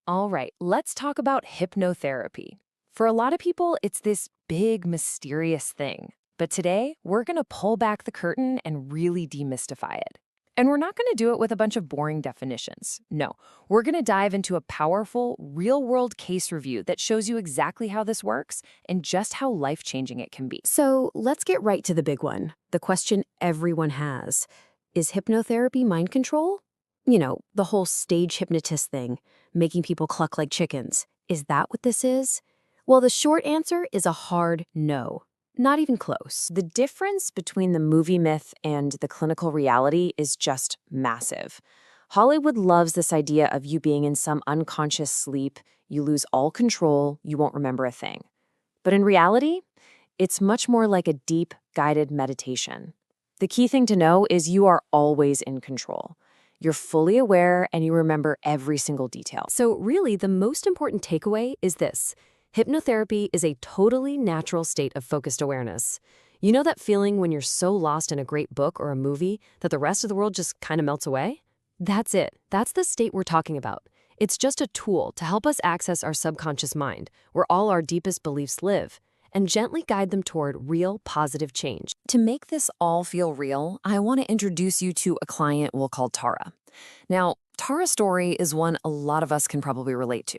All right, let's talk about hypnotherapy. For a lot of people, it's this big, mysterious thing. But today, we're going to pull back the curtain and really demystify it. And we're not going to do it with a bunch of boring definitions. No, we're going to dive into a powerful, real world case review that shows you exactly how this works and just how life changing it can be. So let's get right to the big one, the question everyone has. Is hypnotherapy mind control? You know, the whole stage hypnotist thing, making people cluck like chickens. Is that what this is? Well, the short answer is a hard no. Not even close. The difference between the movie myth and the clinical reality is just massive. Hollywood loves this idea of you being in some unconscious sleep, you lose all control, you won't remember a thing. But in reality, it's much more like a deep, guided meditation. The key thing to know is you are always in control. You're fully aware and you remember every single detail. So really, the most important takeaway is this. Hypnotherapy is a totally natural state of focused awareness. You know that feeling when you're so lost in a great book or a movie that the rest of the world just kind of melts away? That's it. That's the state we're talking about. It's just a tool to help us access our subconscious mind, where all our deepest beliefs live, and gently guide them toward real, positive change. To make this all feel real, I want to introduce you to a client we'll call Tara. Now, Tara's story is one a lot of us can probably relate to.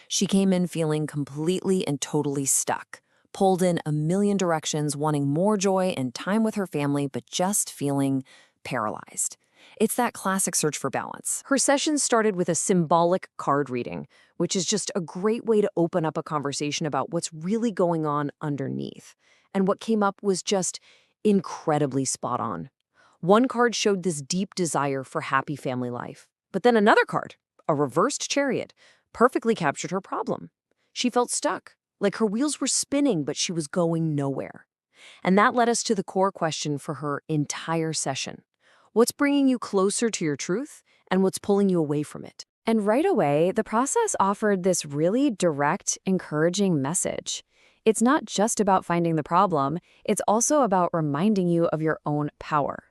She came in feeling completely and totally stuck, pulled in a million directions, wanting more joy and time with her family, but just feeling paralyzed. It's that classic search for balance. Her session started with a symbolic card reading, which is just a great way to open up a conversation about what's really going on underneath. And what came up was just incredibly spot on. One card showed this deep desire for happy family life. But then another card, a reversed chariot, perfectly captured her problem. She felt stuck, like her wheels were spinning, but she was going nowhere. And that led us to the core question for her entire session. What's bringing you closer to your truth, and what's pulling you away from it? And right away, the process offered this really direct, encouraging message. It's not just about finding the problem, it's also about reminding you of your own power.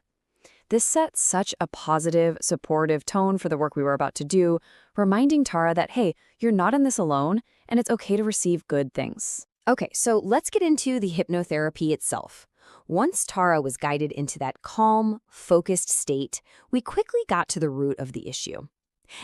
This set such a positive, supportive tone for the work we were about to do, reminding Tara that, hey, you're not in this alone, and it's okay to receive good things. Okay, so let's get into the hypnotherapy itself. Once Tara was guided into that calm, focused state, we quickly got to the root of the issue.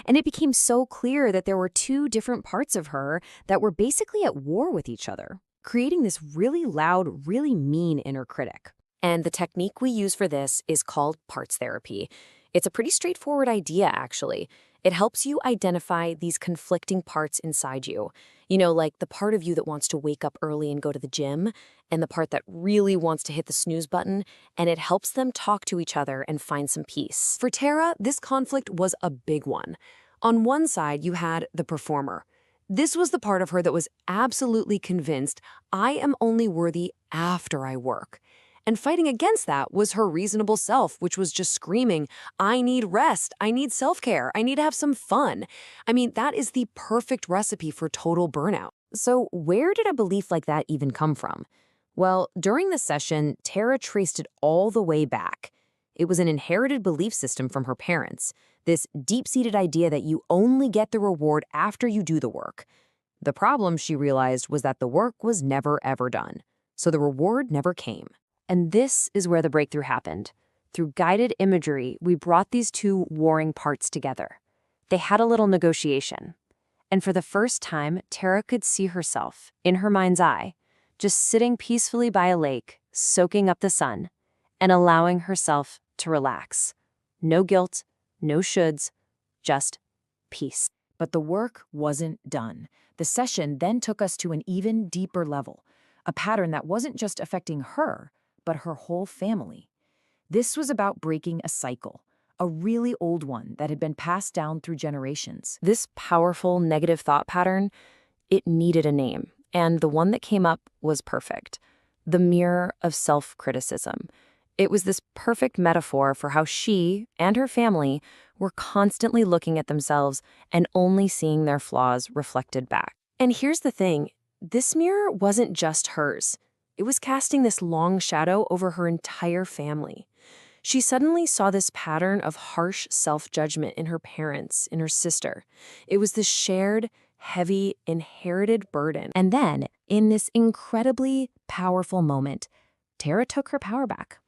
And it became so clear that there were two different parts of her that were basically at war with each other, creating this really loud, really mean inner critic. And the technique we use for this is called parts therapy. It's a pretty straightforward idea, actually. It helps you identify these conflicting parts inside you. You know, like the part of you that wants to wake up early and go to the gym, and the part that really wants to hit the snooze button, and it helps them talk to each other and find some peace. For Tara, this conflict was a big one. On one side, you had the performer. This was the part of her that was absolutely convinced, I am only worthy after I work. And fighting against that was her reasonable self, which was just screaming, I need rest, I need self-care, I need to have some fun. I mean, that is the perfect recipe for total burnout. So where did a belief like that even come from? Well, during the session, Tara traced it all the way back. It was an inherited belief system from her parents, this deep-seated idea that you only get the reward after you do the work. The problem, she realized, was that the work was never ever done, so the reward never came. And this is where the breakthrough happened. Through guided imagery, we brought these two warring parts together. They had a little negotiation. And for the first time, Tara could see herself, in her mind's eye, just sitting peacefully by a lake, soaking up the sun, and allowing herself to relax. No guilt, no shoulds, just peace. But the work wasn't done. The session then took us to an even deeper level, a pattern that wasn't just affecting her, but her whole family. This was about breaking a cycle, a really old one that had been passed down through generations. This powerful negative thought pattern, it needed a name, and the one that came up was perfect. The mirror of self-criticism. It was this perfect metaphor for how she and her family were constantly looking at themselves and only seeing their flaws reflected back. And here's the thing, this mirror wasn't just hers. It was casting this long shadow over her entire family. She suddenly saw this pattern of harsh self-judgment in her parents, in her sister. It was this shared, heavy, inherited burden. And then, in this incredibly powerful moment, Tara took her power back.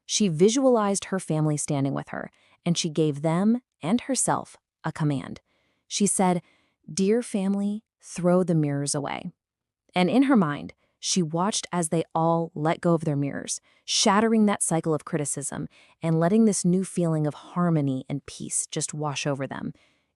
She visualized her family standing with her, and she gave them and herself a command. She said, "Dear family, throw the mirrors away." And in her mind, she watched as they all let go of their mirrors, shattering that cycle of criticism and letting this new feeling of harmony and peace just wash over them.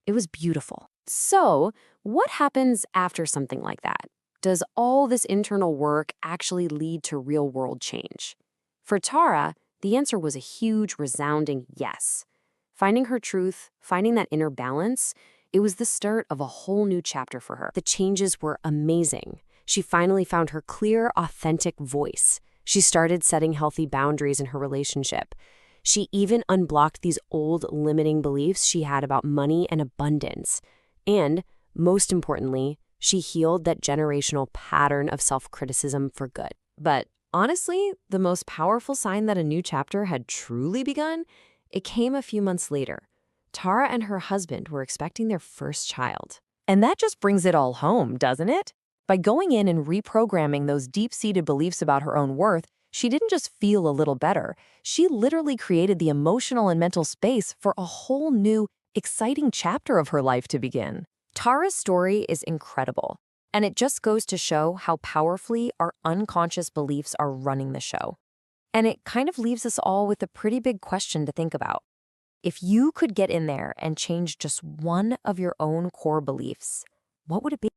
It was beautiful. So, what happens after something like that? Does all this internal work actually lead to real-world change? For Tara, the answer was a huge, resounding yes. Finding her truth, finding that inner balance, it was the start of a whole new chapter for her. The changes were amazing. She finally found her clear, authentic voice. She started setting healthy boundaries in her relationship. She even unblocked these old limiting beliefs she had about money and abundance. And, most importantly, she healed that generational pattern of self-criticism for good. But honestly, the most powerful sign that a new chapter had truly begun, it came a few months later. Tara and her husband were expecting their first child. And that just brings it all home, doesn't it? By going in and reprogramming those deep-seated beliefs about her own worth, she didn't just feel a little better. She literally created the emotional and mental space for a whole new, exciting chapter of her life to begin. Tara's story is incredible, and it just goes to show how powerfully our unconscious beliefs are running the show. And it kind of leaves us all with a pretty big question to think about. If you could get in there and change just one of your own core beliefs, what would it be?